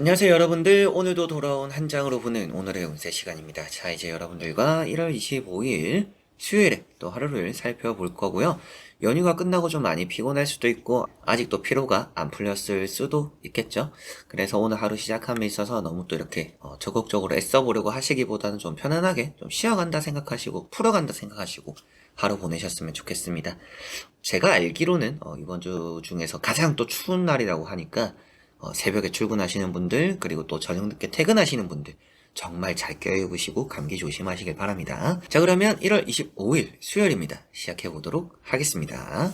안녕하세요 여러분들. 오늘도 돌아온 한 장으로 보는 오늘의 운세 시간입니다. 자, 이제 여러분들과 1월 25일 수요일에 또 하루를 살펴볼 거고요. 연휴가 끝나고 좀 많이 피곤할 수도 있고 아직도 피로가 안 풀렸을 수도 있겠죠. 그래서 오늘 하루 시작함에 있어서 너무 또 이렇게 적극적으로 애써보려고 하시기보다는 좀 편안하게 좀 쉬어간다 생각하시고 풀어간다 생각하시고 하루 보내셨으면 좋겠습니다. 제가 알기로는 이번 주 중에서 가장 또 추운 날이라고 하니까 새벽에 출근하시는 분들, 그리고 또 저녁 늦게 퇴근하시는 분들, 정말 잘 껴입으시고 감기 조심하시길 바랍니다. 자, 그러면 1월 25일 수요일입니다. 시작해보도록 하겠습니다.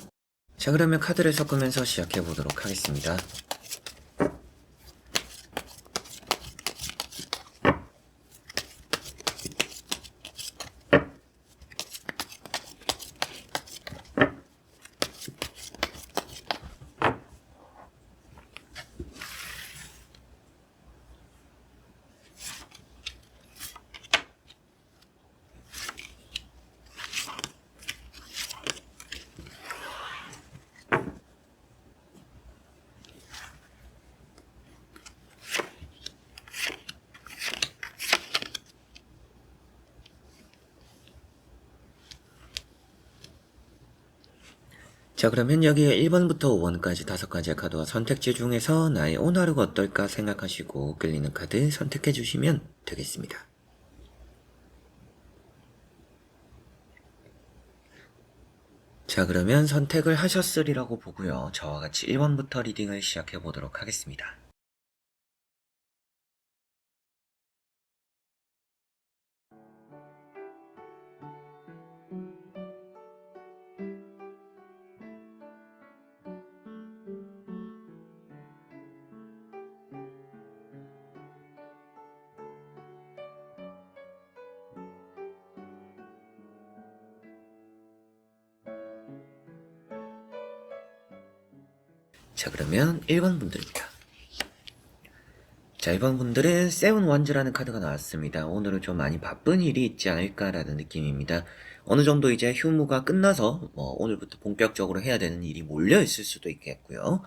자, 그러면 카드를 섞으면서 시작해보도록 하겠습니다. 자, 그러면 여기에 1번부터 5번까지 5가지의 카드와 선택지 중에서 나의 오늘 하루가 어떨까 생각하시고 끌리는 카드 선택해 주시면 되겠습니다. 자, 그러면 선택을 하셨으리라고 보고요. 저와 같이 1번부터 리딩을 시작해 보도록 하겠습니다. 자, 그러면 1번 분들입니다. 자, 1번 분들은 세븐 원즈라는 카드가 나왔습니다. 오늘은 좀 많이 바쁜 일이 있지 않을까라는 느낌입니다. 어느 정도 이제 휴무가 끝나서 오늘부터 본격적으로 해야 되는 일이 몰려 있을 수도 있겠고요.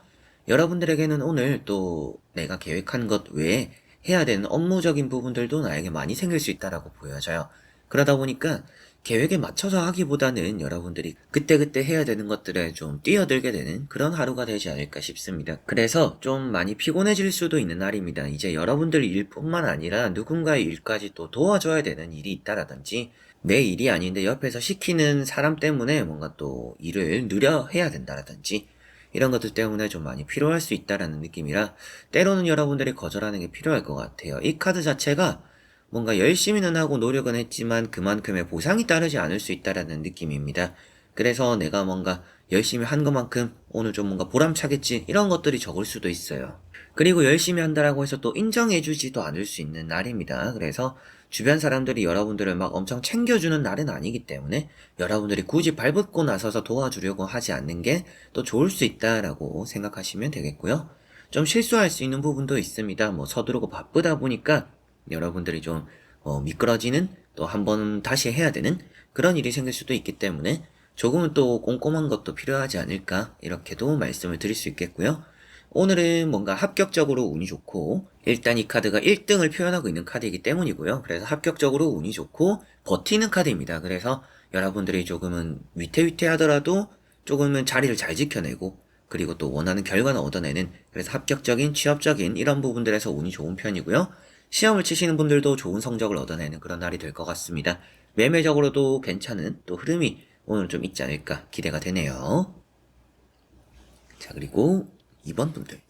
여러분들에게는 오늘 또 내가 계획한 것 외에 해야 되는 업무적인 부분들도 나에게 많이 생길 수 있다라고 보여져요. 그러다 보니까 계획에 맞춰서 하기보다는 여러분들이 그때그때 해야 되는 것들에 좀 뛰어들게 되는 그런 하루가 되지 않을까 싶습니다. 그래서 좀 많이 피곤해질 수도 있는 날입니다. 이제 여러분들 일뿐만 아니라 누군가의 일까지 또 도와줘야 되는 일이 있다라든지 내 일이 아닌데 옆에서 시키는 사람 때문에 뭔가 또 일을 느려 해야 된다라든지 이런 것들 때문에 좀 많이 필요할 수 있다라는 느낌이라 때로는 여러분들이 거절하는 게 필요할 것 같아요. 이 카드 자체가 뭔가 열심히는 하고 노력은 했지만 그만큼의 보상이 따르지 않을 수 있다라는 느낌입니다. 그래서 내가 뭔가 열심히 한 것만큼 오늘 좀 뭔가 보람차겠지 이런 것들이 적을 수도 있어요. 그리고 열심히 한다라고 해서 또 인정해주지도 않을 수 있는 날입니다. 그래서 주변 사람들이 여러분들을 막 엄청 챙겨주는 날은 아니기 때문에 여러분들이 굳이 발벗고 나서서 도와주려고 하지 않는 게 또 좋을 수 있다라고 생각하시면 되겠고요. 좀 실수할 수 있는 부분도 있습니다. 서두르고 바쁘다 보니까 여러분들이 좀 미끄러지는 또 한 번 다시 해야 되는 그런 일이 생길 수도 있기 때문에 조금은 또 꼼꼼한 것도 필요하지 않을까 이렇게도 말씀을 드릴 수 있겠고요. 오늘은 뭔가 합격적으로 운이 좋고 일단 이 카드가 1등을 표현하고 있는 카드이기 때문이고요. 그래서 합격적으로 운이 좋고 버티는 카드입니다. 그래서 여러분들이 조금은 위태위태하더라도 조금은 자리를 잘 지켜내고 그리고 또 원하는 결과는 얻어내는 그래서 합격적인 취업적인 이런 부분들에서 운이 좋은 편이고요. 시험을 치시는 분들도 좋은 성적을 얻어내는 그런 날이 될 것 같습니다. 매매적으로도 괜찮은 또 흐름이 오늘 좀 있지 않을까 기대가 되네요. 자, 그리고 2번 분들.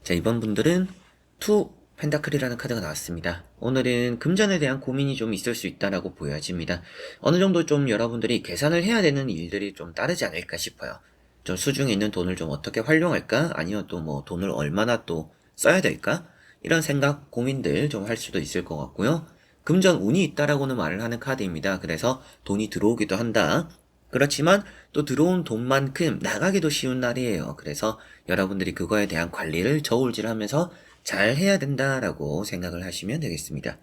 자, 2번 분들은 투 펜타클이라는 카드가 나왔습니다. 오늘은 금전에 대한 고민이 좀 있을 수 있다라고 보여집니다. 어느 정도 좀 여러분들이 계산을 해야 되는 일들이 좀 따르지 않을까 싶어요. 좀 수중에 있는 돈을 좀 어떻게 활용할까? 아니면 또 돈을 얼마나 또 써야 될까? 이런 생각, 고민들 좀 할 수도 있을 것 같고요. 금전 운이 있다라고는 말을 하는 카드입니다. 그래서 돈이 들어오기도 한다. 그렇지만 또 들어온 돈만큼 나가기도 쉬운 날이에요. 그래서 여러분들이 그거에 대한 관리를 저울질하면서 잘 해야 된다라고 생각을 하시면 되겠습니다.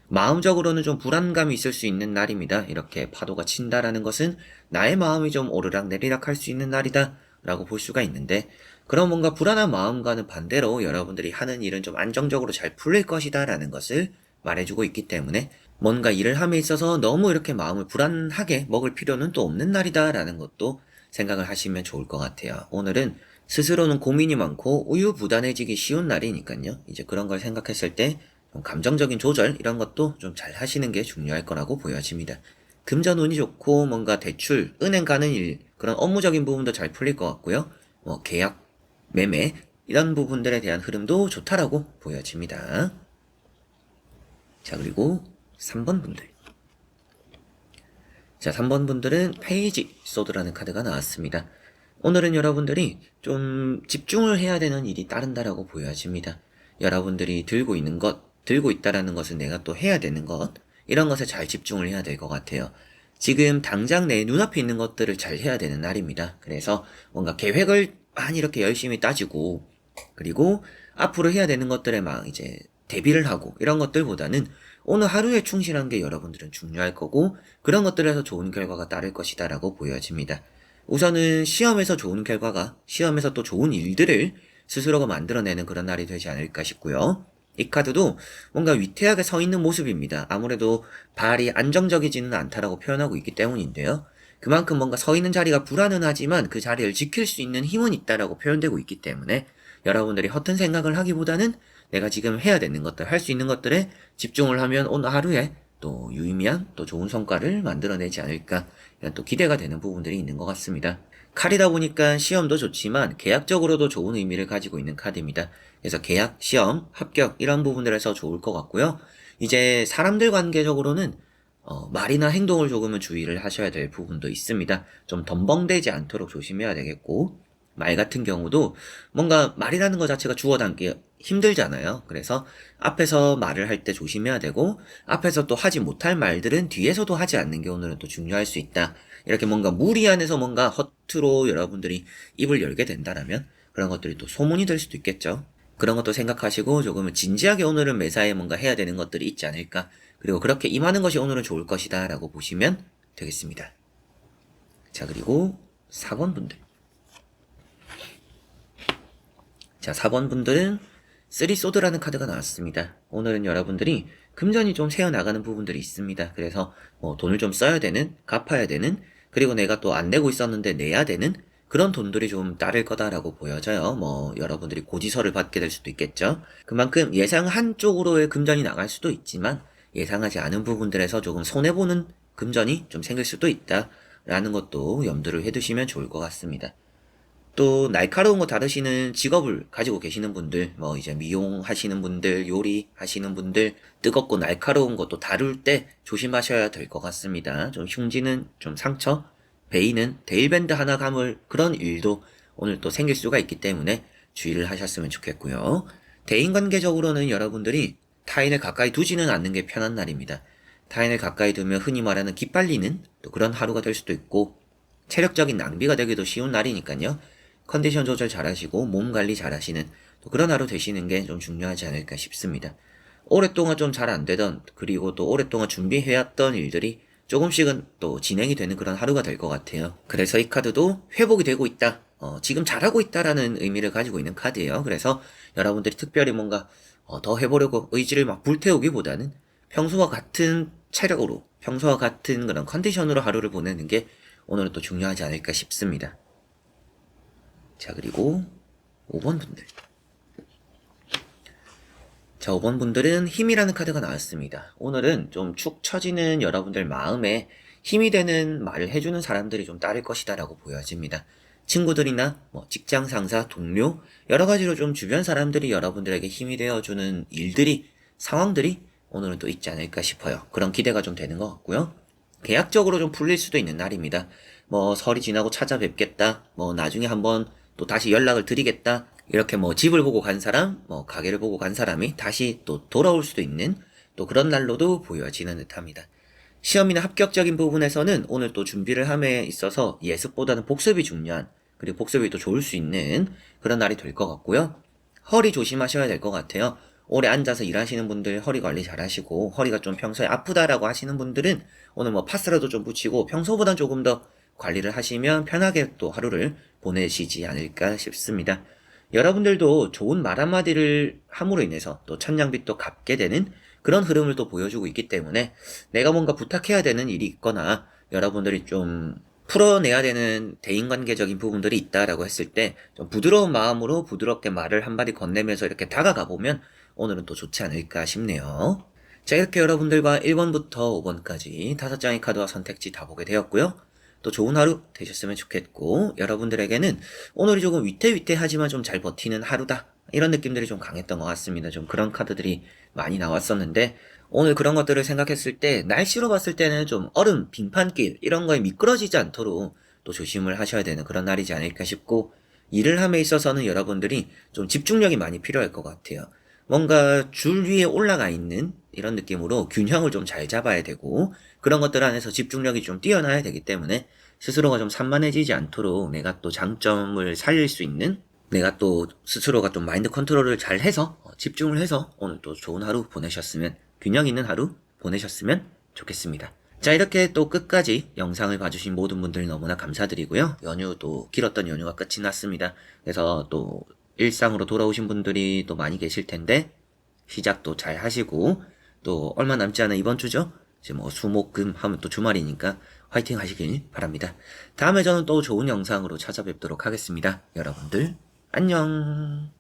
마음적으로는 좀 불안감이 있을 수 있는 날입니다. 이렇게 파도가 친다라는 것은 나의 마음이 좀 오르락내리락 할 수 있는 날이다 라고 볼 수가 있는데 그런 뭔가 불안한 마음과는 반대로 여러분들이 하는 일은 좀 안정적으로 잘 풀릴 것이다 라는 것을 말해주고 있기 때문에 뭔가 일을 함에 있어서 너무 이렇게 마음을 불안하게 먹을 필요는 또 없는 날이다 라는 것도 생각을 하시면 좋을 것 같아요. 오늘은 스스로는 고민이 많고 우유부단해지기 쉬운 날이니까요. 이제 그런 걸 생각했을 때 감정적인 조절 이런 것도 좀 잘 하시는 게 중요할 거라고 보여집니다. 금전 운이 좋고 뭔가 대출, 은행 가는 일 그런 업무적인 부분도 잘 풀릴 것 같고요. 뭐 계약, 매매 이런 부분들에 대한 흐름도 좋다라고 보여집니다. 자, 그리고 3번 분들. 자, 3번 분들은 페이지 소드라는 카드가 나왔습니다. 오늘은 여러분들이 좀 집중을 해야 되는 일이 따른다라고 보여집니다. 여러분들이 들고 있는 것, 들고 있다라는 것은 내가 또 해야 되는 것, 이런 것에 잘 집중을 해야 될 것 같아요. 지금 당장 내 눈앞에 있는 것들을 잘 해야 되는 날입니다. 그래서 뭔가 계획을 많이 이렇게 열심히 따지고, 그리고 앞으로 해야 되는 것들에 막 이제 대비를 하고, 이런 것들보다는 오늘 하루에 충실한 게 여러분들은 중요할 거고, 그런 것들에서 좋은 결과가 따를 것이다 라고 보여집니다. 우선은 시험에서 좋은 결과가, 시험에서 또 좋은 일들을 스스로가 만들어내는 그런 날이 되지 않을까 싶고요. 이 카드도 뭔가 위태하게 서 있는 모습입니다. 아무래도 발이 안정적이지는 않다라고 표현하고 있기 때문인데요. 그만큼 뭔가 서 있는 자리가 불안은 하지만 그 자리를 지킬 수 있는 힘은 있다라고 표현되고 있기 때문에 여러분들이 허튼 생각을 하기보다는 내가 지금 해야 되는 것들, 할 수 있는 것들에 집중을 하면 오늘 하루에 또 유의미한 또 좋은 성과를 만들어내지 않을까 이런 또 기대가 되는 부분들이 있는 것 같습니다. 칼이다 보니까 시험도 좋지만 계약적으로도 좋은 의미를 가지고 있는 카드입니다. 그래서 계약, 시험, 합격 이런 부분들에서 좋을 것 같고요. 이제 사람들 관계적으로는 말이나 행동을 조금은 주의를 하셔야 될 부분도 있습니다. 좀 덤벙대지 않도록 조심해야 되겠고 말 같은 경우도 뭔가 말이라는 것 자체가 주워 담기 힘들잖아요. 그래서 앞에서 말을 할 때 조심해야 되고 앞에서 또 하지 못할 말들은 뒤에서도 하지 않는 게 오늘은 또 중요할 수 있다. 이렇게 뭔가 무리 안에서 뭔가 허투루 여러분들이 입을 열게 된다라면 그런 것들이 또 소문이 될 수도 있겠죠. 그런 것도 생각하시고 조금은 진지하게 오늘은 매사에 뭔가 해야 되는 것들이 있지 않을까. 그리고 그렇게 임하는 것이 오늘은 좋을 것이다 라고 보시면 되겠습니다. 자, 그리고 4번 분들. 자, 4번 분들은 3소드라는 카드가 나왔습니다. 오늘은 여러분들이 금전이 좀 새어나가는 부분들이 있습니다. 그래서 뭐 돈을 좀 써야 되는, 갚아야 되는, 그리고 내가 또 안 내고 있었는데 내야 되는 그런 돈들이 좀 따를 거다라고 보여져요. 뭐 여러분들이 고지서를 받게 될 수도 있겠죠. 그만큼 예상한 쪽으로의 금전이 나갈 수도 있지만 예상하지 않은 부분들에서 조금 손해보는 금전이 좀 생길 수도 있다라는 것도 염두를 해두시면 좋을 것 같습니다. 또 날카로운 거 다루시는 직업을 가지고 계시는 분들, 뭐 이제 미용 하시는 분들, 요리 하시는 분들, 뜨겁고 날카로운 것도 다룰 때 조심하셔야 될 것 같습니다. 좀 흉지는 좀 상처, 베이는 데일밴드 하나 감을 그런 일도 오늘 또 생길 수가 있기 때문에 주의를 하셨으면 좋겠고요. 대인관계적으로는 여러분들이 타인을 가까이 두지는 않는 게 편한 날입니다. 타인을 가까이 두면 흔히 말하는 기빨리는 또 그런 하루가 될 수도 있고 체력적인 낭비가 되기도 쉬운 날이니까요. 컨디션 조절 잘하시고 몸 관리 잘하시는 또 그런 하루 되시는 게 좀 중요하지 않을까 싶습니다. 오랫동안 좀 잘 안 되던 그리고 또 오랫동안 준비해왔던 일들이 조금씩은 또 진행이 되는 그런 하루가 될 것 같아요. 그래서 이 카드도 회복이 되고 있다. 지금 잘하고 있다라는 의미를 가지고 있는 카드예요. 그래서 여러분들이 특별히 뭔가 더 해보려고 의지를 막 불태우기보다는 평소와 같은 체력으로 평소와 같은 그런 컨디션으로 하루를 보내는 게 오늘은 또 중요하지 않을까 싶습니다. 자, 그리고 5번 분들. 자, 5번 분들은 힘이라는 카드가 나왔습니다. 오늘은 좀 축 처지는 여러분들 마음에 힘이 되는 말을 해주는 사람들이 좀 따를 것이다 라고 보여집니다. 친구들이나 뭐 직장 상사, 동료 여러 가지로 좀 주변 사람들이 여러분들에게 힘이 되어주는 일들이 상황들이 오늘은 또 있지 않을까 싶어요. 그런 기대가 좀 되는 것 같고요. 계약적으로 좀 풀릴 수도 있는 날입니다. 뭐 설이 지나고 찾아뵙겠다. 뭐 나중에 한번 또 다시 연락을 드리겠다. 이렇게 뭐 집을 보고 간 사람, 뭐 가게를 보고 간 사람이 다시 또 돌아올 수도 있는 또 그런 날로도 보여지는 듯합니다. 시험이나 합격적인 부분에서는 오늘 또 준비를 함에 있어서 예습보다는 복습이 중요한 그리고 복습이 또 좋을 수 있는 그런 날이 될 것 같고요. 허리 조심하셔야 될 것 같아요. 오래 앉아서 일하시는 분들 허리 관리 잘 하시고 허리가 좀 평소에 아프다라고 하시는 분들은 오늘 뭐 파스라도 좀 붙이고 평소보단 조금 더 관리를 하시면 편하게 또 하루를 보내시지 않을까 싶습니다. 여러분들도 좋은 말 한마디를 함으로 인해서 또 천냥빚도 갚게 되는 그런 흐름을 또 보여주고 있기 때문에 내가 뭔가 부탁해야 되는 일이 있거나 여러분들이 좀 풀어내야 되는 대인관계적인 부분들이 있다라고 했을 때 좀 부드러운 마음으로 부드럽게 말을 한마디 건네면서 이렇게 다가가 보면 오늘은 또 좋지 않을까 싶네요. 자, 이렇게 여러분들과 1번부터 5번까지 5장의 카드와 선택지 다 보게 되었고요. 또 좋은 하루 되셨으면 좋겠고, 여러분들에게는 오늘이 조금 위태위태하지만 좀 잘 버티는 하루다, 이런 느낌들이 좀 강했던 것 같습니다. 좀 그런 카드들이 많이 나왔었는데, 오늘 그런 것들을 생각했을 때 날씨로 봤을 때는 좀 얼음, 빙판길 이런 거에 미끄러지지 않도록 또 조심을 하셔야 되는 그런 날이지 않을까 싶고, 일을 함에 있어서는 여러분들이 좀 집중력이 많이 필요할 것 같아요. 뭔가 줄 위에 올라가 있는 이런 느낌으로 균형을 좀 잘 잡아야 되고, 그런 것들 안에서 집중력이 좀 뛰어나야 되기 때문에 스스로가 좀 산만해지지 않도록 내가 또 장점을 살릴 수 있는, 내가 또 스스로가 좀 마인드 컨트롤을 잘 해서 집중을 해서 오늘 또 좋은 하루 보내셨으면, 균형 있는 하루 보내셨으면 좋겠습니다. 자, 이렇게 또 끝까지 영상을 봐주신 모든 분들 너무나 감사드리고요. 연휴도 길었던 연휴가 끝이 났습니다. 그래서 또 일상으로 돌아오신 분들이 또 많이 계실 텐데 시작도 잘 하시고, 또 얼마 남지 않은 이번 주죠. 이제 뭐 수목금 하면 또 주말이니까 화이팅 하시길 바랍니다. 다음에 저는 또 좋은 영상으로 찾아뵙도록 하겠습니다. 여러분들 안녕.